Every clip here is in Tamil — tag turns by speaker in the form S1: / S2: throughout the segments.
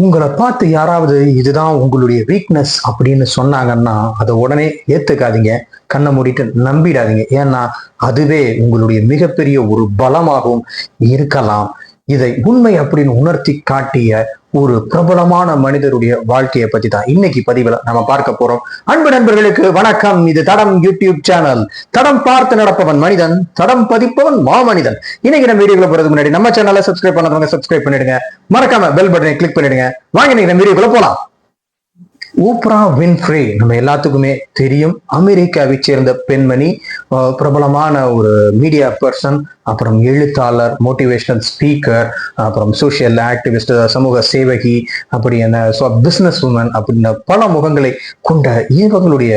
S1: உங்களை பார்த்து யாராவது இதுதான் உங்களுடைய வீக்னஸ் அப்படின்னு சொன்னாங்கன்னா அதை உடனே ஏத்துக்காதீங்க. கண்ணை மூடிட்டு நம்பிடாதீங்க. ஏன்னா அதுவே உங்களுடைய மிகப்பெரிய ஒரு பலமாகவும் இருக்கலாம். இதை உண்மை அப்படின்னு உணர்த்தி காட்டிய ஒரு பிரபலமான மனிதருடைய வாழ்க்கையை பத்தி தான் இன்னைக்கு பதிவுல நம்ம பார்க்க போறோம். அன்பு நண்பர்களுக்கு வணக்கம். இது தடம் யூடியூப் சேனல். தடம் பார்த்து நடப்பவன் மனிதன், தடம் பதிப்பவன் மாமனிதன். இன்னைக்கு நம்ம வீடியோக்குள்ள போறதுக்கு முன்னாடி நம்ம சேனலை சப்ஸ்கிரைப் பண்ணாதவங்க சப்ஸ்கிரைப் பண்ணிடுங்க. மறக்காம பெல் பட்டனை கிளிக் பண்ணிடுங்க. வாங்க இன்னைக்கு நம்ம வீடியோக்குள்ள போலாம். ஓப்ரா வின்ஃப்ரே நம்ம எல்லாத்துக்குமே தெரியும். அமெரிக்காவை சேர்ந்த பெண்மணி, பிரபலமான ஒரு மீடியா பர்சன், அப்புறம் எழுத்தாளர், மோட்டிவேஷனல் ஸ்பீக்கர், அப்புறம் சோசியல் ஆக்டிவிஸ்ட், சமூக சேவகி, அப்படி என்ன பிசினஸ் உமன் அப்படின்னு பல முகங்களை கொண்ட இவங்களுடைய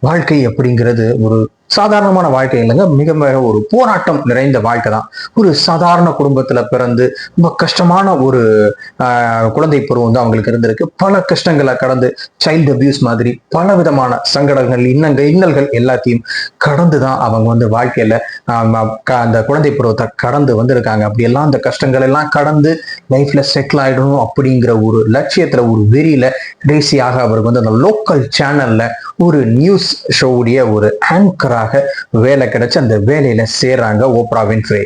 S1: வாழ்க்கை அப்படிங்கிறது ஒரு சாதாரணமான வாழ்க்கை இல்லைங்க. மிக மிக ஒரு போராட்டம் நிறைந்த வாழ்க்கை தான். ஒரு சாதாரண குடும்பத்துல பிறந்து ரொம்ப கஷ்டமான ஒரு குழந்தை பருவம் வந்து அவங்களுக்கு இருந்திருக்கு. பல கஷ்டங்களை கடந்து சைல்டு அபியூஸ் மாதிரி பல விதமான சங்கடங்கள், இன்னல்கள் எல்லாத்தையும் கடந்துதான் அவங்க வந்து வாழ்க்கையில அந்த குழந்தை பருவத்தை கடந்து வந்திருக்காங்க. அப்படி எல்லாம் அந்த கஷ்டங்கள் எல்லாம் கடந்து லைஃப்ல செட்டில் ஆயிடணும் அப்படிங்கிற ஒரு லட்சியத்துல, ஒரு வெறியில கடைசியாக அவருக்கு வந்து அந்த லோக்கல் சேனல்ல ஒரு நியூஸ் ஷோவுடைய ஒரு ஆங்கராக வேலை கிடைச்சு அந்த வேலையில சேர்றாங்க ஓப்ரா வின்ஃப்ரே.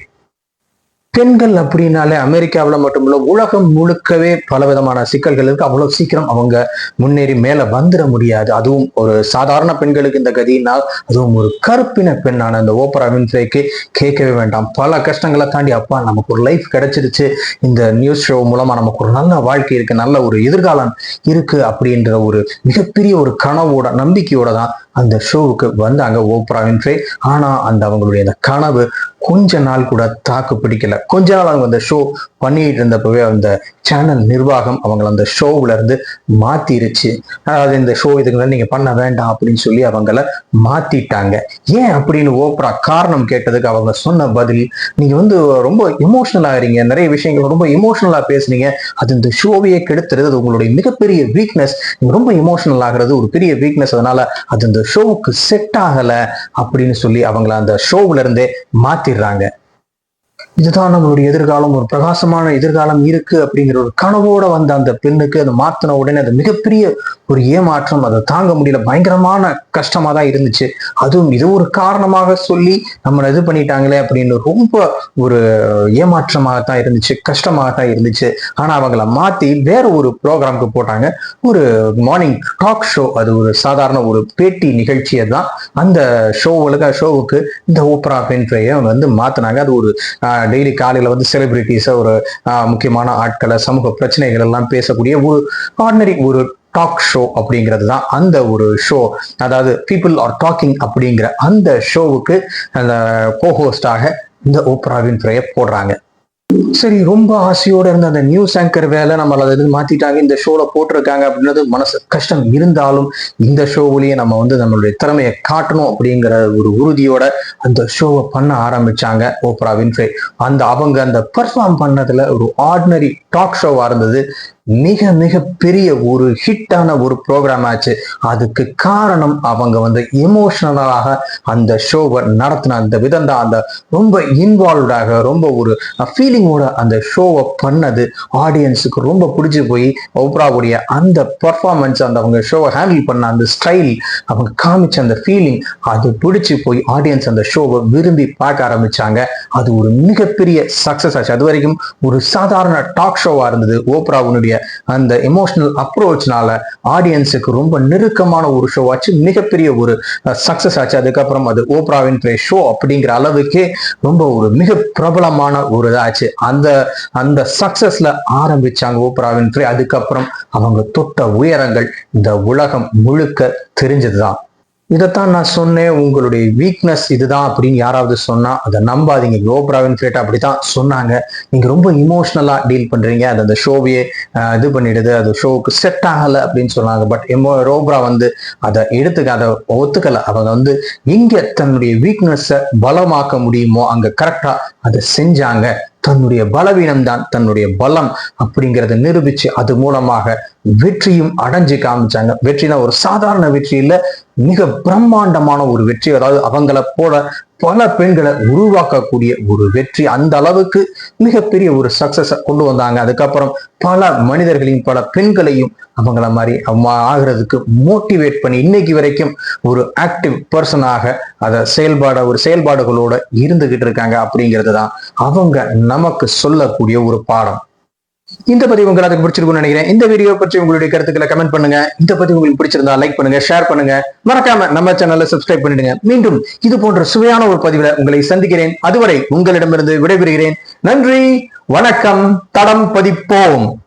S1: பெண்கள் அப்படின்னாலே அமெரிக்காவில் மட்டுமில்ல உலகம் முழுக்கவே பல விதமான சிக்கல்கள் இருக்கு. அவ்வளவு சீக்கிரம் அவங்க முன்னேறி மேல வந்துட முடியாது. அதுவும் ஒரு சாதாரண பெண்களுக்கு இந்த கதினால், அதுவும் ஒரு கருப்பின பெண்ணான அந்த ஓப்ரா வின்ஃப்ரேக்கு கேட்கவே வேண்டாம். பல கஷ்டங்களை தாண்டி அப்பா நமக்கு ஒரு லைஃப் கிடைச்சிருச்சு, இந்த நியூஸ் ஷோ மூலமா நமக்கு ஒரு நல்ல வாழ்க்கை இருக்கு, நல்ல ஒரு எதிர்காலம் இருக்கு அப்படின்ற ஒரு மிகப்பெரிய ஒரு கனவோட நம்பிக்கையோட தான் அந்த ஷோவுக்கு வந்தாங்க ஓப்ரா வின்ஃப்ரே. ஆனா அந்த அவங்களுடைய அந்த கனவு கொஞ்ச நாள் கூட தாக்கு பிடிக்கல. கொஞ்ச நாள் அவங்க அந்த ஷோ பண்ணிட்டு இருந்தப்பவே அந்த சேனல் நிர்வாகம் அவங்களை அந்த ஷோவுல இருந்து மாத்திருச்சு. அதாவது இந்த ஷோ இதுக்கு மேல நீங்க பண்ண வேண்டாம் அப்படின்னு சொல்லி அவங்கள மாத்திட்டாங்க. ஏன் அப்படின்னு ஓப்ரா காரணம் கேட்டதுக்கு அவங்க சொன்ன பதில், நீங்க வந்து ரொம்ப எமோஷனல் ஆகிறீங்க, நிறைய விஷயங்கள் ரொம்ப எமோஷனலா பேசுனீங்க, அது இந்த ஷோவையே கெடுத்துறது, அது உங்களுடைய மிகப்பெரிய வீக்னஸ், நீங்க ரொம்ப எமோஷனல் ஆகிறது ஒரு பெரிய வீக்னஸ், அதனால அது இந்த ஷோவுக்கு செட் ஆகல அப்படின்னு சொல்லி அவங்கள அந்த ஷோவுல இருந்தே மாத்திடுறாங்க. இதுதான் நம்மளுடைய எதிர்காலம், ஒரு பிரகாசமான எதிர்காலம் இருக்கு அப்படிங்கிற ஒரு கனவோட வந்த அந்த பெண்ணுக்கு அதை மாத்தின உடனே அது மிகப்பெரிய ஒரு ஏமாற்றம். அதை தாங்க முடியல, பயங்கரமான கஷ்டமா தான் இருந்துச்சு. அதுவும் இது ஒரு காரணமாக சொல்லி நம்மளை இது பண்ணிட்டாங்களே அப்படின்னு ரொம்ப ஒரு ஏமாற்றமாகத்தான் இருந்துச்சு, கஷ்டமாகத்தான் இருந்துச்சு. ஆனா அவங்கள மாத்தி வேற ஒரு ப்ரோக்ராம்க்கு போட்டாங்க, ஒரு மார்னிங் டாக் ஷோ. அது ஒரு சாதாரண ஒரு பேட்டி நிகழ்ச்சியை தான் அந்த ஷோவுக்கு இந்த ஓப்ரா வின்ஃப்ரேயை வந்து மாத்தினாங்க. அது ஒரு டெய்லி காலையில வந்து செலிபிரிட்டிஸை, ஒரு முக்கியமான ஆட்களை, சமூக பிரச்சனைகள் எல்லாம் பேசக்கூடிய ஒரு ஆர்டினரி ஒரு டாக் ஷோ அப்படிங்கிறது தான் அந்த ஒரு ஷோ. அதாவது பீப்புள் ஆர் டாக்கிங் அப்படிங்கிற அந்த ஷோவுக்கு அந்த கோஹோஸ்டாக இந்த ஓப்ரா வின்ஃப்ரேயை போடுறாங்க. சரி, ரொம்ப ஆசையோட இருந்த அந்த நியூஸ் ஆங்கர் வேலை நம்மள அதை மாத்திட்டாங்க, இந்த ஷோல போட்டிருக்காங்க அப்படின்றது மனசு கஷ்டம் இருந்தாலும் இந்த ஷோவிலேயே நம்ம வந்து நம்மளுடைய திறமையை காட்டணும் அப்படிங்கிற ஒரு உறுதியோட அந்த ஷோவை பண்ண ஆரம்பிச்சாங்க ஓப்ரா வின்ஃப்ரே. அவங்க அந்த பெர்ஃபார்ம் பண்ணதுல ஒரு ஆர்டினரி டாக் ஷோவா இருந்தது. மிக மிக பெரிய ஒரு ஹிட்டான ஒரு ப்ரோக்ராம் ஆச்சு. அதுக்கு காரணம் அவங்க வந்து எமோஷனலாக அந்த ஷோவை நடத்தின அந்த விதம் தான். அந்த ரொம்ப இன்வால்வ்டாக, ரொம்ப ஒரு ஃபீலிங்கோட அந்த ஷோவை பண்ணது ஆடியன்ஸுக்கு ரொம்ப பிடிச்சி போய் ஓப்ராவுடைய அந்த பர்ஃபார்மன்ஸ், அந்த அவங்க ஷோவை ஹேண்டில் பண்ண அந்த ஸ்டைல், அவங்க காமிச்ச அந்த ஃபீலிங், அது பிடிச்சி போய் ஆடியன்ஸ் அந்த ஷோவை விரும்பி பார்க்க ஆரம்பிச்சாங்க. அது ஒரு மிகப்பெரிய சக்சஸ் ஆச்சு. அது வரைக்கும் ஒரு சாதாரண டாக் ஷோவா இருந்தது. ஓப்ராவுடைய அந்த எமோஷனல் அப்ரோச்னால ஆடியன்ஸுக்கு ரொம்ப நெருக்கமான ஒரு ஷோ ஆச்சு, மிகப்பெரிய ஒரு சக்சஸ் ஆச்சு. அதுக்கப்புறம் அது ஓப்ரா வின்ஃப்ரே ஷோ அப்படிங்கிற அளவுக்கே ரொம்ப ஒரு மிக பிரபலமான ஒரு இதாச்சு. அந்த சக்சஸ்ல ஆரம்பிச்சாங்க ஓப்ரா வின்ஃப்ரே. அதுக்கப்புறம் அவங்க தொட்ட உயரங்கள் இந்த உலகம் முழுக்க தெரிஞ்சதுதான். இதைத்தான் நான் சொன்னேன், உங்களுடைய வீக்னஸ் இதுதான் அப்படின்னு யாராவது சொன்னா அதை நம்பாதீங்க. ஓப்ரா வின்ஃப்ரே அப்படித்தான் சொன்னாங்க. நீங்க ரொம்ப இமோஷனலா டீல் பண்றீங்க, அது அந்த ஷோவையே இது பண்ணிடுது, அது ஷோவுக்கு செட் ஆகல அப்படின்னு சொன்னாங்க. பட் ஓப்ரா வந்து அதை அதை ஒத்துக்கல. அவங்க வந்து எங்க தன்னுடைய வீக்னஸை பலமாக்க முடியுமோ அங்க கரெக்டா அதை செஞ்சாங்க. தன்னுடைய பலவீனம் தான் தன்னுடைய பலம் அப்படிங்கிறத நிரூபிச்சு அது மூலமாக வெற்றியும் அடைஞ்சு காமிச்சாங்க. வெற்றினா ஒரு சாதாரண வெற்றி இல்ல, மிக பிரம்மாண்டமான ஒரு வெற்றி. அதாவது அவங்கள போல பல பெண்களை உருவாக்கக்கூடிய ஒரு வெற்றி, அந்த அளவுக்கு மிகப்பெரிய ஒரு சக்சஸ் கொண்டு வந்தாங்க. அதுக்கப்புறம் பல மனிதர்களையும் பல பெண்களையும் அவங்கள மாதிரி ஆகிறதுக்கு மோட்டிவேட் பண்ணி இன்னைக்கு வரைக்கும் ஒரு ஆக்டிவ் பர்சனாக அதை செயல்பாடுகளோட இருந்துகிட்டு இருக்காங்க. அப்படிங்கிறது தான் அவங்க நமக்கு சொல்லக்கூடிய ஒரு பாடம். இந்த பதிவு உங்களுக்கு பிடிச்சிருக்கும்னு நினைக்கிறேன். இந்த வீடியோ பற்றி உங்களுடைய கருத்துக்களை கமெண்ட் பண்ணுங்க. இந்த பதிவு உங்களுக்கு பிடிச்சிருந்தா லைக் பண்ணுங்க, ஷேர் பண்ணுங்க, மறக்காம நம்ம சேனலை சப்ஸ்கிரைப் பண்ணிடுங்க. மீண்டும் இது போன்ற சுவையான ஒரு பதிவுல உங்களை சந்திக்கிறேன். அதுவரை உங்களிடமிருந்து விடைபெறுகிறேன். நன்றி, வணக்கம். தடம் பதிப்போம்.